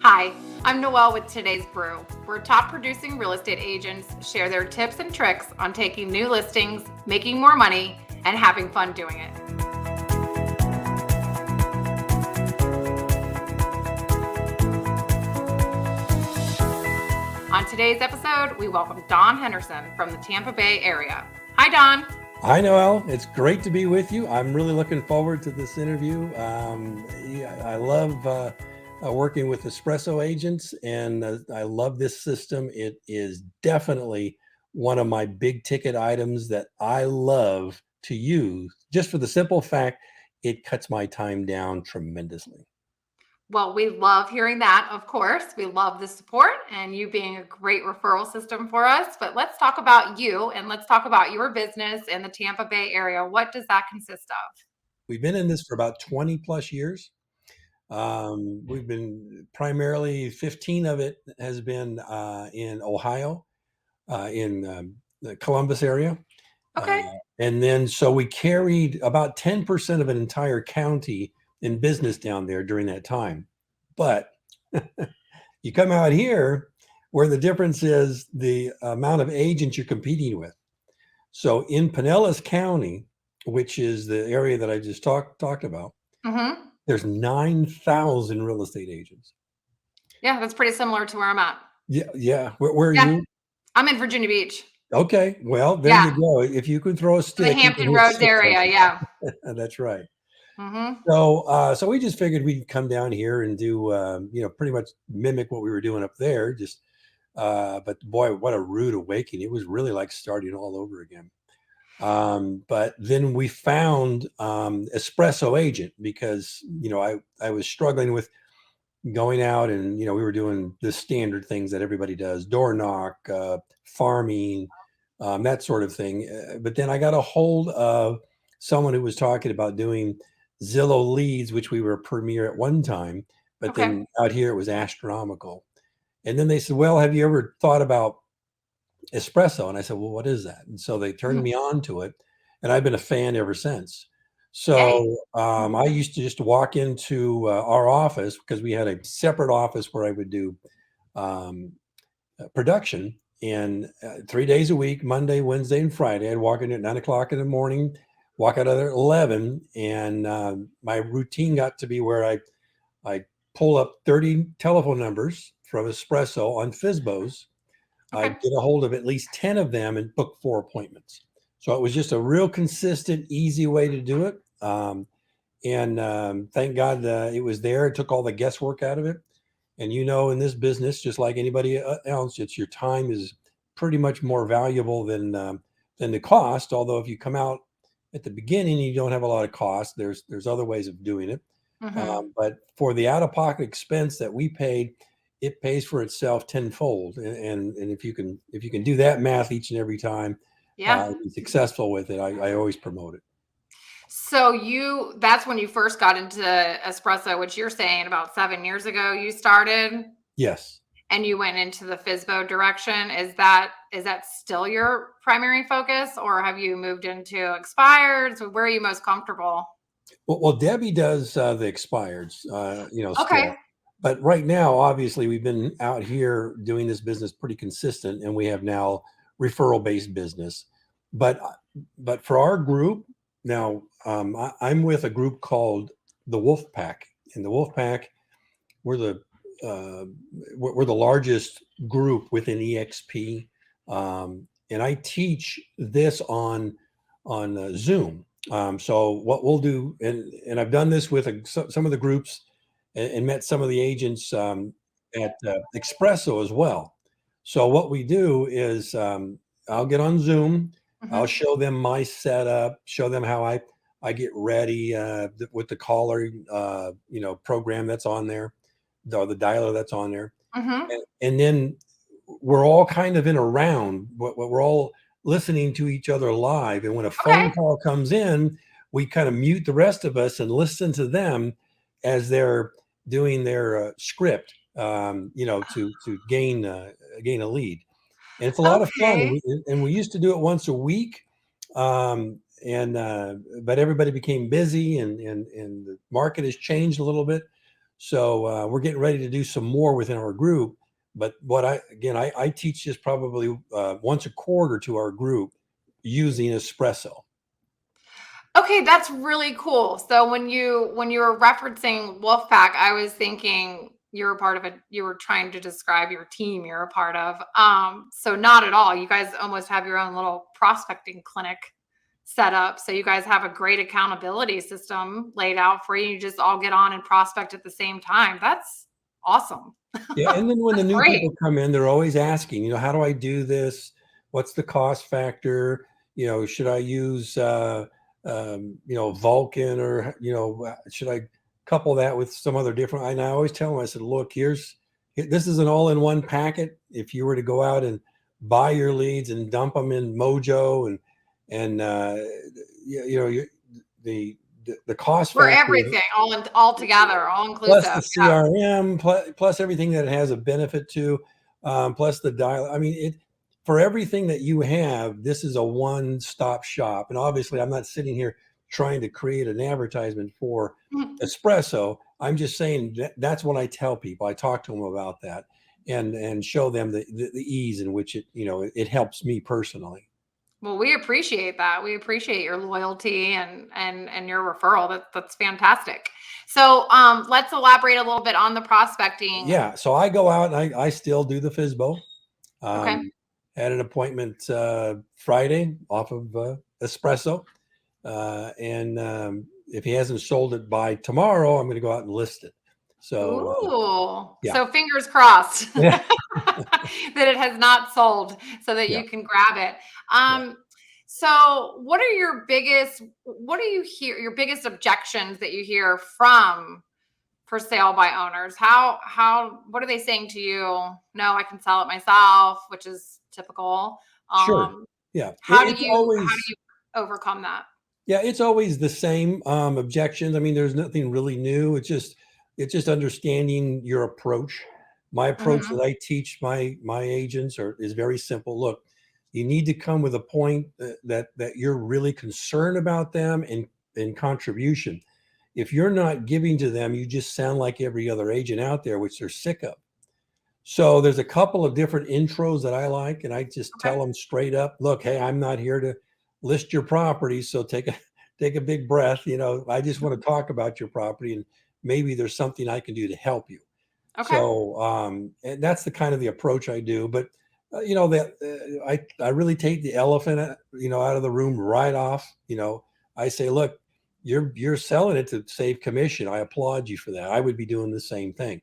Hi, I'm Noelle with today's Brew, where top producing real estate agents share their tips and tricks on taking new listings, making more money, and having fun doing it. On today's episode, we welcome Don Henderson from the Tampa Bay Area. Hi, Don. Hi, Noelle. It's great to be with you. I'm really looking forward to this interview. I love working with Espresso Agents, and I love this system. It is definitely one of my big ticket items that I love to use, just for the simple fact it cuts my time down tremendously. Well, we love hearing that, of course. We love the support and you being a great referral system for us. But let's talk about you and let's talk about your business in the Tampa Bay area. What does that consist of? We've been in this for about 20 plus years. We've been primarily 15 of it has been in Ohio, in the Columbus area. Okay. And then so we carried about 10% of an entire county in business down there during that time. But you come out here where the difference is the amount of agents you're competing with. So in Pinellas County, which is the area that I just talked about, there's 9,000 real estate agents. Yeah, that's pretty similar to where I'm at. Yeah. Where are you? I'm in Virginia Beach. Okay, well, there you go. If you could throw a stick, the Hampton Roads area, yeah. That's right. Mm-hmm. So we just figured we'd come down here and do, pretty much mimic what we were doing up there. But boy, what a rude awakening! It was really like starting all over again. But then we found Espresso Agent because I was struggling with going out and we were doing the standard things that everybody does: door knock, farming, that sort of thing. But then I got a hold of someone who was talking about doing Zillow leads, which we were premier at one time, but then out here it was astronomical. And then they said, well, have you ever thought about Espresso? And I said, well, what is that? And so they turned me on to it, and I've been a fan ever since. So I used to just walk into our office because we had a separate office where I would do production. And 3 days a week, Monday, Wednesday, and Friday, I'd walk in at 9 o'clock in the morning, walk out of there at 11. And my routine got to be where I pull up 30 telephone numbers from Espresso on FSBOs. I'd get a hold of at least 10 of them and book 4 appointments. So it was just a real consistent, easy way to do it. Thank God it was there. It took all the guesswork out of it. And in this business, just like anybody else, it's your time is pretty much more valuable than the cost. Although if you come out at the beginning, you don't have a lot of cost. There's other ways of doing it. But for the out-of-pocket expense that we paid, it pays for itself tenfold. And if you can do that math each and every time, be successful with it, I always promote it. So that's when you first got into Espresso, which you're saying about 7 years ago you started? Yes. And you went into the FSBO direction. Is that still your primary focus, or have you moved into expireds? So where are you most comfortable? Well, Debbie does the expireds, Okay. still. But right now, obviously, we've been out here doing this business pretty consistent, and we have now referral-based business. But for our group now, I'm with a group called the Wolf Pack, and the Wolf Pack, we're the largest group within EXP, and I teach this on Zoom. So what we'll do, and I've done this with some of the groups, and met some of the agents at Espresso as well. So what we do is I'll get on Zoom. I'll show them my setup, show them how I get ready with the caller, program that's on there, or the dialer that's on there. And then we're all kind of in a round. We're all listening to each other live. And when a phone call comes in, we kind of mute the rest of us and listen to them as they're doing their script, to gain a lead. And it's a lot of fun. And we used to do it once a week. But everybody became busy and the market has changed a little bit. So we're getting ready to do some more within our group. But I teach this probably once a quarter to our group using espresso. Okay, that's really cool. So when you were referencing Wolfpack, I was thinking you're a part of it. You were trying to describe your team you're a part of. So not at all. You guys almost have your own little prospecting clinic set up. So you guys have a great accountability system laid out for you. You just all get on and prospect at the same time. That's awesome. Yeah, and then when the That's new great. people come in, they're always asking, how do I do this? What's the cost factor? Should I use Vulcan, or should I couple that with some other different? And I always tell them, I said, look, this is an all-in-one packet. If you were to go out and buy your leads and dump them in Mojo and the cost For factor, everything, all together, all plus inclusive. the Yeah. CRM, plus everything that it has a benefit to, plus the dial. I mean, for everything that you have, this is a one-stop shop. And obviously, I'm not sitting here trying to create an advertisement for Espresso. I'm just saying that's what I tell people. I talk to them about that and show them the ease in which it helps me personally. Well, we appreciate that. We appreciate your loyalty and your referral. That's fantastic. So let's elaborate a little bit on the prospecting. Yeah. So I go out and I still do the FSBO. Okay. Had an appointment Friday off of Espresso. And if he hasn't sold it by tomorrow, I'm going to go out and list it. So, Ooh. yeah. So fingers crossed Yeah. that it has not sold so that Yeah. you can grab it. Yeah. So what are your biggest objections that you hear from for sale by owners? What are they saying to you? No, I can sell it myself, which is typical. Sure. Yeah. How do you overcome that? Yeah, it's always the same objections. I mean, there's nothing really new. It's just understanding your approach. My approach Mhm. that I teach my agents is very simple. Look, you need to come with a point that you're really concerned about them and contribution. If you're not giving to them, you just sound like every other agent out there, which they're sick of. So there's a couple of different intros that I like, and I just Okay. tell them straight up, look, hey, I'm not here to list your property, so take a big breath. I just want to talk about your property, and maybe there's something I can do to help you. Okay. So and that's the kind of the approach I do. But I really take the elephant out of the room right off. I say, look, you're selling it to save commission. I applaud you for that. I would be doing the same thing.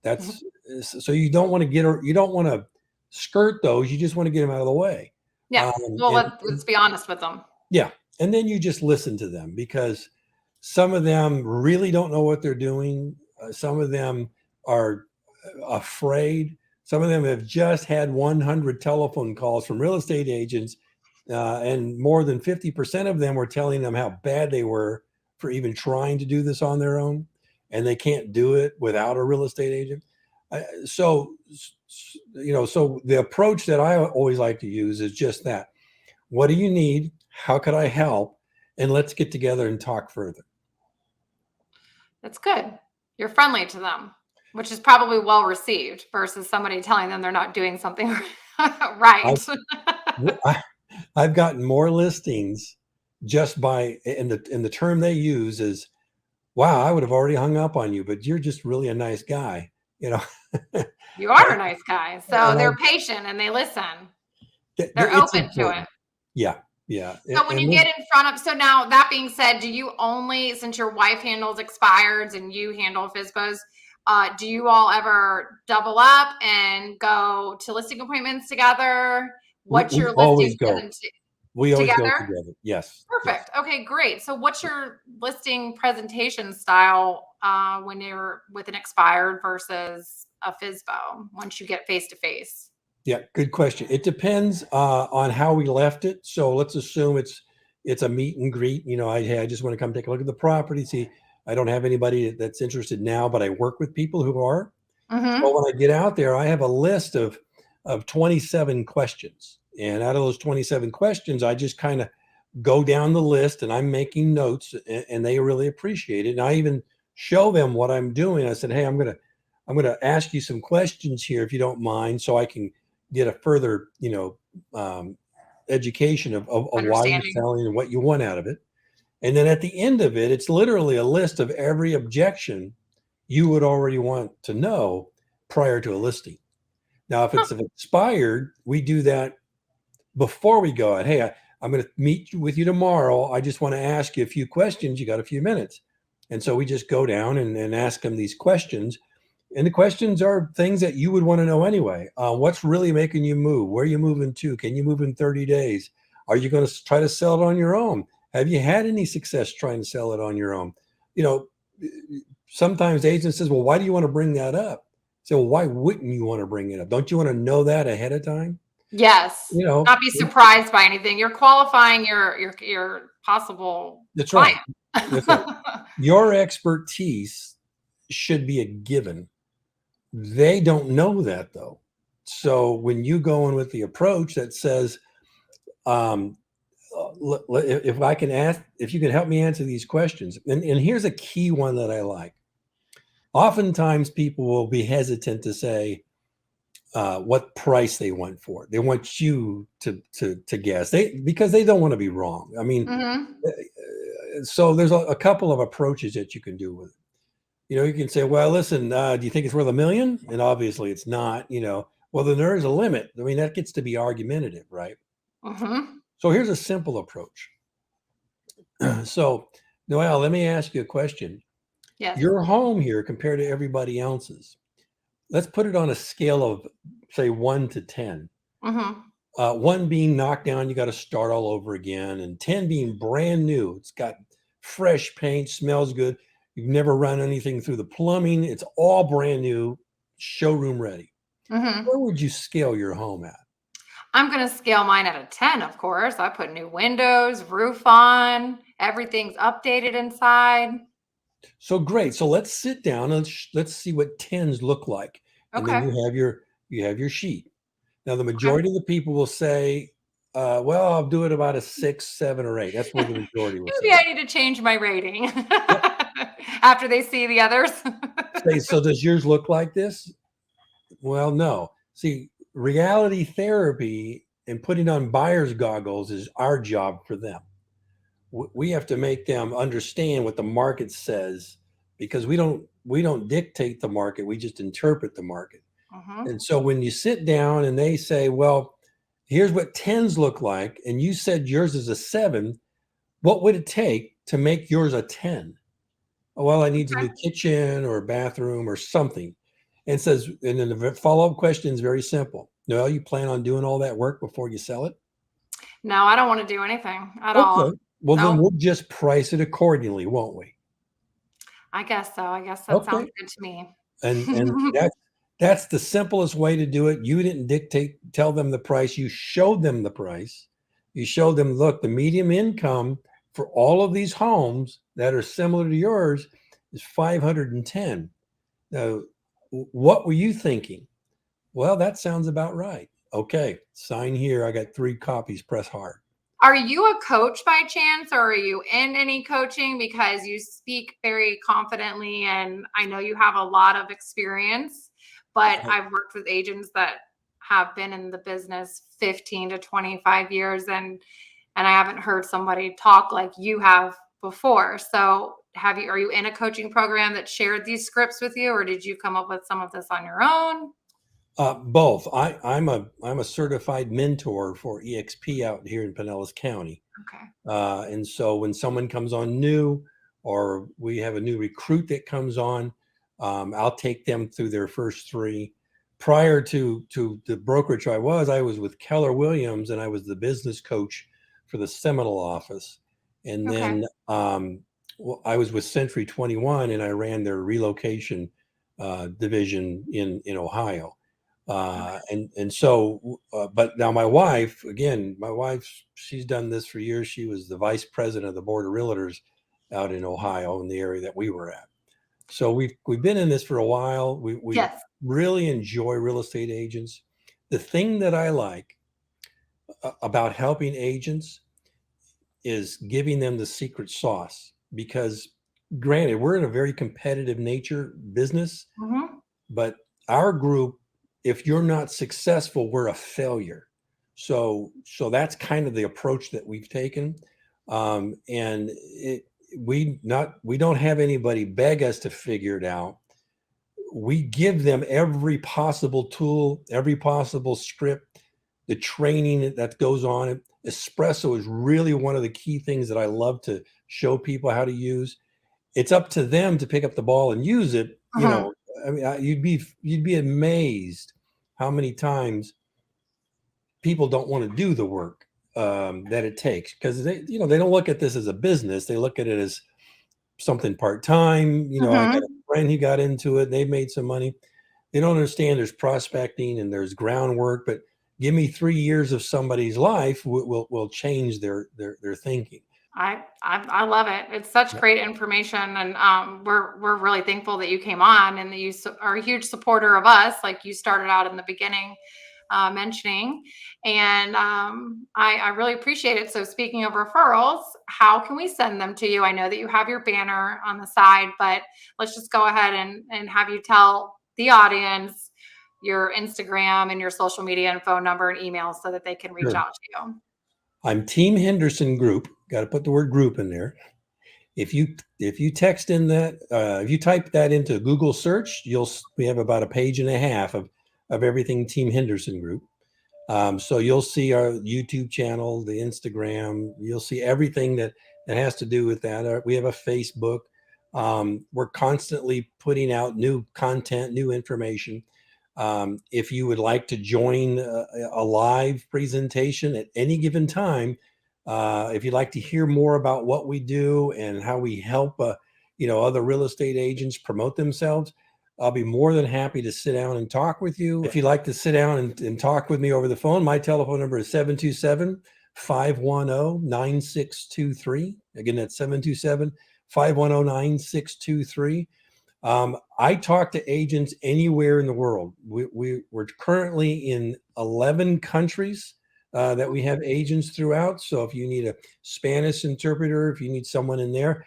That's so you don't want to skirt those. You just want to get them out of the way. Yeah. Well, And let's be honest with them. yeah, and then you just listen to them, because some of them really don't know what they're doing. Some of them are afraid. Some of them have just had 100 telephone calls from real estate agents, and more than 50% of them were telling them how bad they were for even trying to do this on their own, and they can't do it without a real estate agent. So the approach that I always like to use is just that. What do you need? How could I help? And let's get together and talk further. That's good. You're friendly to them, which is probably well received versus somebody telling them they're not doing something right. I've gotten more listings just by, and the term they use is, wow, I would have already hung up on you, but you're just really a nice guy. You are a nice guy. So they're patient and they listen. They're open to it. Yeah. Yeah. So when you get in front of, so now that being said, do you only, since your wife handles expireds and you handle FSBOs, do you all ever double up and go to listing appointments together? What's your listing We always together? go together. Yes. Perfect. Yes. Okay, great. So what's your listing presentation style when you're with an expired versus a FSBO once you get face to face? Yeah, good question. It depends on how we left it. So let's assume it's a meet and greet. I just want to come take a look at the property. See, I don't have anybody that's interested now, but I work with people who are. Mm-hmm. So when I get out there, I have a list of 27 questions. And out of those 27 questions, I just kind of go down the list and I'm making notes, and they really appreciate it. And I even show them what I'm doing. I said, hey, I'm gonna ask you some questions here if you don't mind, so I can get a further, education of why you're Understanding. selling and what you want out of it. And then at the end of it, it's literally a list of every objection you would already want to know prior to a listing. Now, if Huh. it's expired, we do that before we go out. Hey, I'm going to meet with you tomorrow. I just want to ask you a few questions. You got a few minutes. And so we just go down and ask them these questions. And the questions are things that you would want to know anyway. What's really making you move? Where are you moving to? Can you move in 30 days? Are you going to try to sell it on your own? Have you had any success trying to sell it on your own? You know, sometimes the agent says, well, why do you want to bring that up? So why wouldn't you want to bring it up? Don't you want to know that ahead of time? Yes. You know, Not be surprised by anything. You're qualifying your possible that's client. right. That's right. Your expertise should be a given. They don't know that though. So when you go in with the approach that says, um, if I can ask, if you can help me answer these questions, and here's a key one that I like. Oftentimes people will be hesitant to say what price they want for it. They want you to guess, because they don't want to be wrong. I mean, Mhm. so there's a couple of approaches that you can do with it. You can say, well, listen, do you think it's worth $1 million? And obviously it's not. Well, then there is a limit. I mean, that gets to be argumentative, right? Mhm. So here's a simple approach. So, Noelle, let me ask you a question. Yes. Your home here compared to everybody else's, let's put it on a scale of, say, 1 to 10. Mhm. 1 being knocked down, you got to start all over again, and 10 being brand new. It's got fresh paint, smells good. You've never run anything through the plumbing. It's all brand new, showroom ready. Mhm. Where would you scale your home at? I'm gonna scale mine at a 10, of course. I put new windows, roof on, everything's updated inside. So great. So let's sit down and let's see what 10s look like. And then Okay. you have your sheet. Now the Okay. majority of the people will say, well, I'll do it about a 6, 7, or 8. That's where the majority will Maybe say. I need to change my rating Yep. after they see the others. Say, so does yours look like this? Well, no. See, reality therapy and putting on buyer's goggles is our job for them. We have to make them understand what the market says, because we don't dictate the market. We just interpret the market. Mhm. And so when you sit down and they say, well, here's what 10s look like, and you said yours is a 7, what would it take to make yours a 10? Well, I need a Okay. new kitchen or a bathroom or something. And then the follow-up question is very simple. No, you plan on doing all that work before you sell it? No, I don't wanna do anything at all. Okay. Well, then Nope. we'll just price it accordingly, won't we? I guess so. I guess that sounds Okay. good to me. And that's the simplest way to do it. You didn't tell them the price. You showed them the price. You showed them, look, the medium income for all of these homes that are similar to yours is 510. Now, what were you thinking? Well, that sounds about right. Okay, sign here. I got 3 copies. Press hard. Are you a coach by chance, or are you in any coaching? Because you speak very confidently, and I know you have a lot of experience, but I've worked with agents that have been in the business 15 to 25 years, and I haven't heard somebody talk like you have before. So, are you in a coaching program that shared these scripts with you, or did you come up with some of this on your own? Both. I'm a certified mentor for EXP out here in Pinellas County. Okay. And so when someone comes on new, or we have a new recruit that comes on, I'll take them through their first 3. Prior to the brokerage I was with Keller Williams, and I was the business coach for the Seminole office. And Okay. then I was with Century 21, and I ran their relocation division in Ohio. But now my wife, she's done this for years. She was the vice president of the board of realtors out in Ohio, in the area that we were at. So we've been in this for a while. We Yes. really enjoy real estate agents. The thing that I like about helping agents is giving them the secret sauce, because granted, we're in a very competitive nature business, Mm-hmm. but our group, if you're not successful, we're a failure. So that's kind of the approach that we've taken. And we don't have anybody beg us to figure it out. We give them every possible tool, every possible script, the training that goes on it. Espresso is really one of the key things that I love to show people how to use. It's up to them to pick up the ball and use it. Mm-hmm. I mean, you'd be amazed how many times people don't want to do the work that it takes, because they don't look at this as a business. They look at it as something part-time. I got a Mm-hmm. friend who got into it. They've made some money. They don't understand there's prospecting and there's groundwork, but give me 3 years of somebody's life will change their thinking. I love it. It's such Yeah. great information, and we're really thankful that you came on and that you are a huge supporter of us, like you started out in the beginning mentioning, and I really appreciate it. So speaking of referrals, how can we send them to you? I know that you have your banner on the side, but let's just go ahead and have you tell the audience your Instagram and your social media and phone number and email so that they can reach Sure. out to you. I'm Team Henderson Group. Got to put the word group in there. If you text in that, if you type that into Google search, we have about a page and a half of everything Team Henderson Group. So you'll see our YouTube channel, the Instagram. You'll see everything that has to do with that. We have a Facebook. We're constantly putting out new content, new information. If you would like to join a live presentation at any given time, if you'd like to hear more about what we do and how we help, other real estate agents promote themselves, I'll be more than happy to sit down and talk with you. If you'd like to sit down and talk with me over the phone, my telephone number is 727-510-9623. Again, that's 727-510-9623. I talk to agents anywhere in the world. We're currently in 11 countries that we have agents throughout. So if you need a Spanish interpreter, if you need someone in there,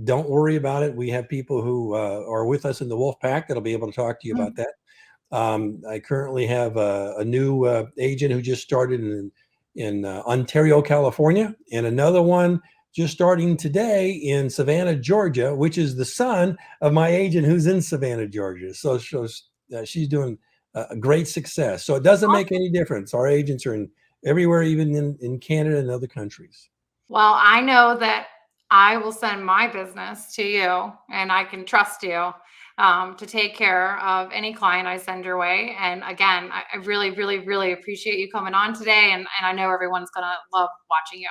don't worry about it. We have people who are with us in the Wolf Pack that'll be able to talk to you about that. I currently have a new agent who just started in Ontario, California, and another one just starting today in Savannah, Georgia, which is the son of my agent who's in Savannah, Georgia. So she's doing a great success. So it doesn't make any difference. Our agents are in everywhere, even in Canada and other countries. Well, I know that I will send my business to you and I can trust you to take care of any client I send your way. And again, I really, really, really appreciate you coming on today. And I know everyone's going to love watching you.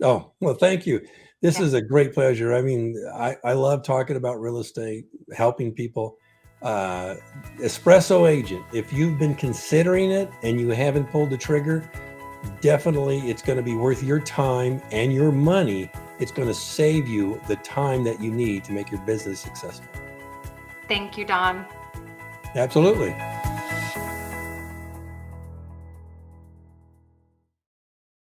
Oh, well, thank you. This Yeah. is a great pleasure. I mean, I love talking about real estate, helping people. Espresso Agent, if you've been considering it and you haven't pulled the trigger, definitely it's going to be worth your time and your money. It's going to save you the time that you need to make your business successful. Thank you, Don. Absolutely.